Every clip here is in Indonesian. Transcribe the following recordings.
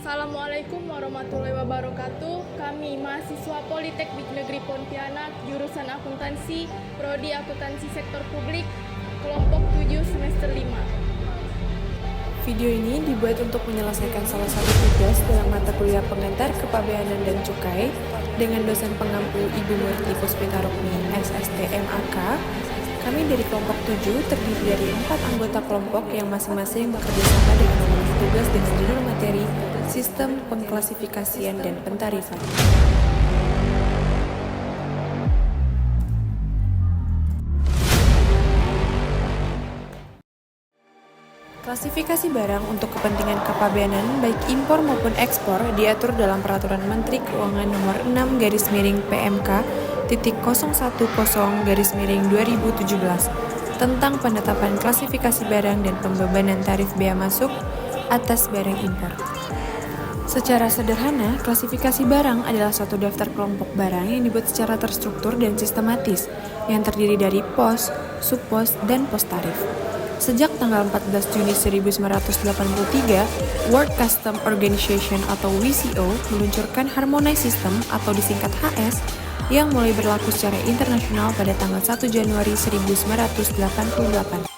Assalamualaikum warahmatullahi wabarakatuh. Kami mahasiswa Politeknik Negeri Pontianak, jurusan akuntansi, prodi akuntansi sektor publik, kelompok 7 semester 5. Video ini dibuat untuk menyelesaikan salah satu tugas dalam mata kuliah pengantar kepabeanan dan cukai dengan dosen pengampu Ibu Murti Puspita Rukmi, SST MAK. Kami dari kelompok 7 terdiri dari 4 anggota kelompok yang masing-masing bekerja sama dengan memenuhi tugas dengan judul materi Sistem Pengklasifikasian dan Pentarifan. Klasifikasi barang untuk kepentingan kepabeanan baik impor maupun ekspor diatur dalam Peraturan Menteri Keuangan Nomor 6/PMK.010/2017 tentang penetapan klasifikasi barang dan pembebanan tarif bea masuk atas barang impor. Secara sederhana, klasifikasi barang adalah suatu daftar kelompok barang yang dibuat secara terstruktur dan sistematis, yang terdiri dari pos, subpos, dan pos tarif. Sejak tanggal 14 Juni 1983, World Customs Organization atau WCO meluncurkan Harmonized System atau disingkat HS yang mulai berlaku secara internasional pada tanggal 1 Januari 1988.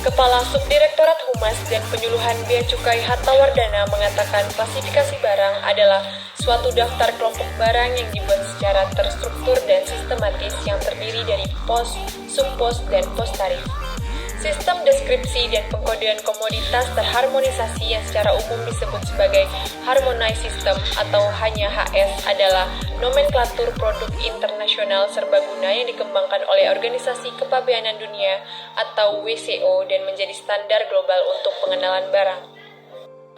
Kepala Subdirektorat Humas dan Penyuluhan Bea Cukai Hatta Wardana mengatakan klasifikasi barang adalah suatu daftar kelompok barang yang dibuat secara terstruktur dan sistematis yang terdiri dari pos, subpos, dan pos tarif. Sistem deskripsi dan pengkodean komoditas terharmonisasi yang secara umum disebut sebagai Harmonized System atau hanya HS adalah nomenklatur produk internasional serbaguna yang dikembangkan oleh Organisasi Kepabeanan Dunia atau WCO dan menjadi standar global untuk pengenalan barang.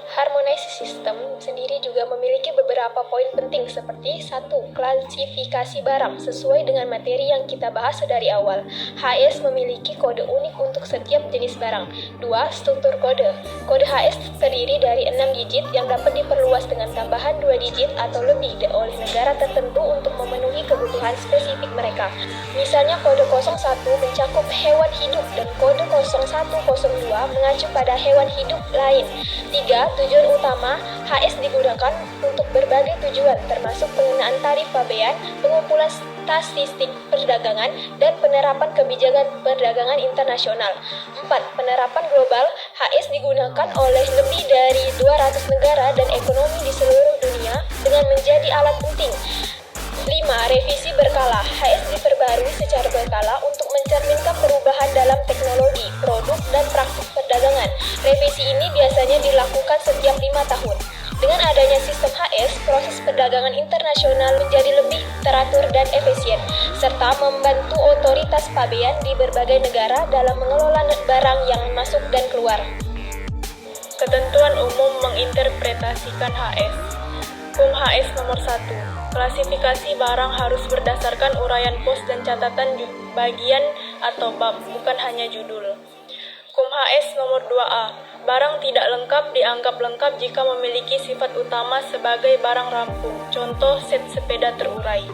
Harmonized System sendiri juga memiliki beberapa poin penting seperti 1. Klasifikasi barang sesuai dengan materi yang kita bahas dari awal. HS memiliki kode unik untuk setiap jenis barang. 2. Struktur kode. Kode HS terdiri dari 6 digit yang dapat diperluas dengan tambahan 2 digit atau lebih oleh negara tertentu untuk memenuhi kebutuhan spesifik mereka. Misalnya kode 01 mencakup hewan hidup dan kode 0102 mengacu pada hewan hidup lain. 3. Tujuan utama, HS digunakan untuk berbagai tujuan termasuk pengenaan tarif pabean, pengumpulan statistik perdagangan, dan penerapan kebijakan perdagangan internasional. 4. Penerapan global, HS digunakan oleh lebih dari 200 negara dan ekonomi di seluruh dunia dengan menjadi alat penting. 5. Revisi berkala. HS diperbarui secara berkala untuk mencerminkan perubahan dalam teknologi, produk, dan praktik perdagangan. Revisi ini biasanya dilakukan setiap 5 tahun. Dengan adanya sistem HS, proses perdagangan internasional menjadi lebih teratur dan efisien, serta membantu otoritas pabean di berbagai negara dalam mengelola barang yang masuk dan keluar. Ketentuan umum menginterpretasikan HS. KUM HS nomor 1. Klasifikasi barang harus berdasarkan uraian pos dan catatan bagian atau bab, bukan hanya judul. KUM HS nomor 2A. Barang tidak lengkap dianggap lengkap jika memiliki sifat utama sebagai barang rampung. Contoh set sepeda terurai.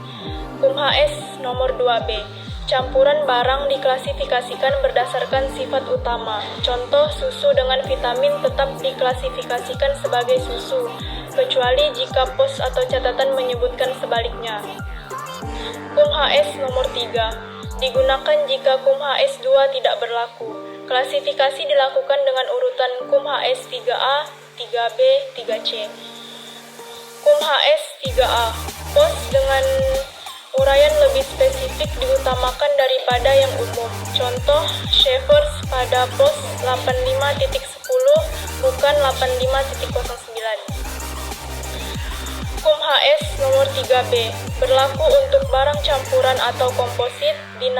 KUM HS nomor 2B. Campuran barang diklasifikasikan berdasarkan sifat utama. Contoh susu dengan vitamin tetap diklasifikasikan sebagai susu, kecuali jika pos atau catatan menyebutkan sebaliknya. KUM HS nomor 3. Digunakan jika KUM HS 2 tidak berlaku. Klasifikasi dilakukan dengan urutan KUM HS 3A, 3B, 3C. KUM HS 3A. Pos dengan uraian lebih spesifik diutamakan daripada yang umum. Contoh, Shepherds pada pos 85.10 bukan 85.09. KUM HS nomor 3B. Berlaku untuk barang campuran atau komposit di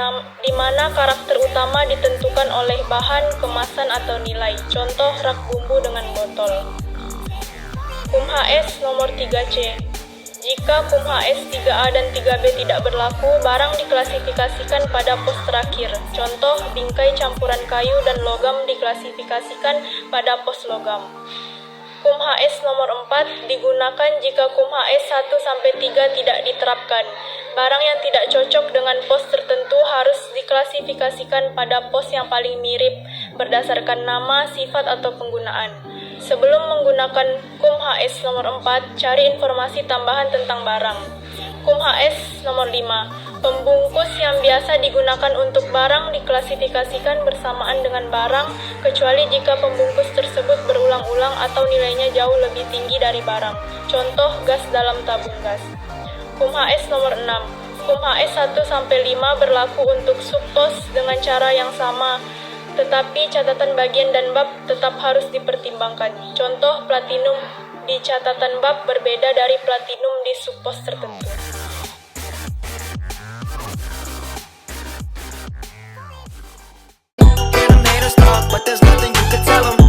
mana karakter utama ditentukan oleh bahan, kemasan, atau nilai. Contoh, rak bumbu dengan botol. KUM HS nomor 3C. Jika KUM HS 3A dan 3B tidak berlaku, barang diklasifikasikan pada pos terakhir. Contoh, bingkai campuran kayu dan logam diklasifikasikan pada pos logam. KUM HS nomor 4 digunakan jika KUM HS 1-3 tidak diterapkan. Barang yang tidak cocok dengan pos tertentu harus diklasifikasikan pada pos yang paling mirip. berdasarkan nama, sifat, atau penggunaan. Sebelum menggunakan KUM HS nomor 4, cari informasi tambahan tentang barang. KUM HS nomor 5, pembungkus yang biasa digunakan untuk barang diklasifikasikan bersamaan dengan barang, kecuali jika pembungkus tersebut berulang-ulang atau nilainya jauh lebih tinggi dari barang. Contoh, gas dalam tabung gas. KUM HS nomor 6, KUM HS 1-5 berlaku untuk subpos dengan cara yang sama, tetapi catatan bagian dan bab tetap harus dipertimbangkan. Contoh, platinum di catatan bab berbeda dari platinum di subpos tertentu. Haters talk, but there's nothing you can tell 'em.